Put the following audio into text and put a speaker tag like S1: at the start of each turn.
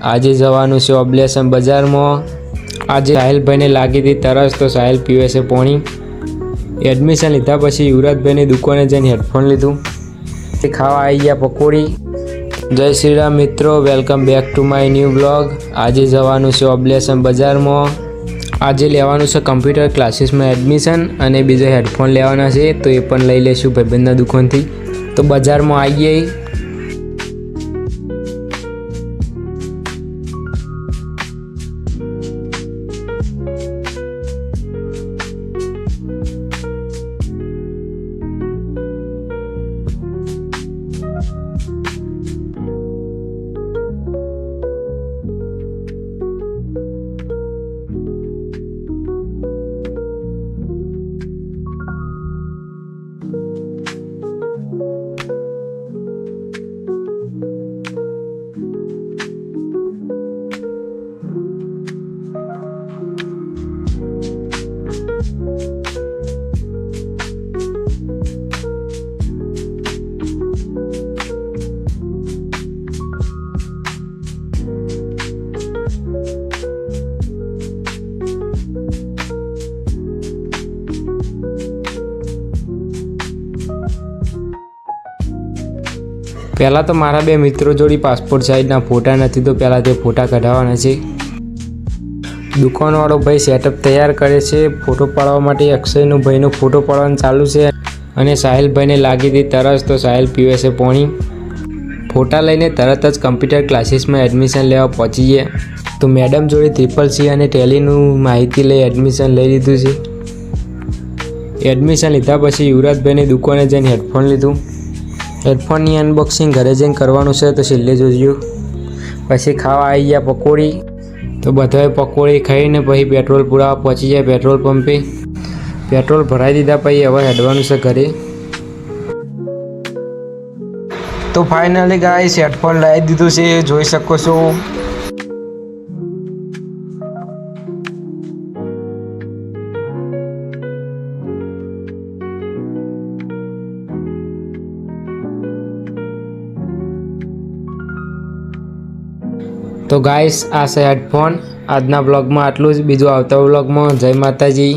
S1: આજે જવાનું છે ઓબ્લેશન બજારમાં। આજે સાહિલભાઈને લાગી હતી તરસ તો સાહિલ પીવે છે પાણી। એડમિશન લીધા પછી યુવરાજભાઈની દુકાને જઈને હેડફોન લીધું। ખાવા આવી ગયા પકોડી। જય શ્રી રામ મિત્રો, welcome back to my new blog. આજે જવાનું છે ઓબ્લેશન બજારમાં। આજે લેવાનું છે કમ્પ્યુટર ક્લાસીસમાં એડમિશન અને બીજા હેડફોન લેવાના છે, તો એ પણ લઈ લઈશું ભાઈબંધના દુકાનથી। તો બજારમાં આવીએ। પહેલાં તો મારા બે મિત્રો જોડે પાસપોર્ટ સાઇઝના ફોટા નથી, તો પહેલાં તે ફોટા કઢાવવાના છે। દુકાનવાળો ભાઈ સેટઅપ તૈયાર કરે છે ફોટો પાડવા માટે। અક્ષયનો ભાઈનો ફોટો પાડવાનું ચાલુ છે અને સાહિલભાઈને લાગી હતી તરસ તો સાહિલ પીવે છે પાણી। ફોટા લઈને તરત જ કમ્પ્યુટર ક્લાસીસમાં એડમિશન લેવા પહોંચી ગયા। તો મેડમ જોડે CCC અને ટેલીનું માહિતી લઈ એડમિશન લઈ લીધું છે। એડમિશન લીધા પછી યુવરાજભાઈની દુકાને જઈને હેડફોન લીધું। હેડફોનની અનબોક્સિંગ ઘરે જઈને કરવાનું છે, તો છેલ્લે જોજો। પછી ખાવા આવી ગયા પકોડી। તો બધાએ પકોડી ખાઈને પછી પેટ્રોલ પુરાવા પહોંચી જાય પેટ્રોલ પંપે। પેટ્રોલ ભરાઈ દીધા પછી હવે હેડવાનું છે ઘરે। તો ફાઇનલી ગાઈસ હેડફોન લાવી દીધું છે, જોઈ શકો છો। તો ગાઈસ આ છે હેડફોન। આજના બ્લોગમાં આટલું જ। બીજું આવતા બ્લોગમાં જય માતાજી।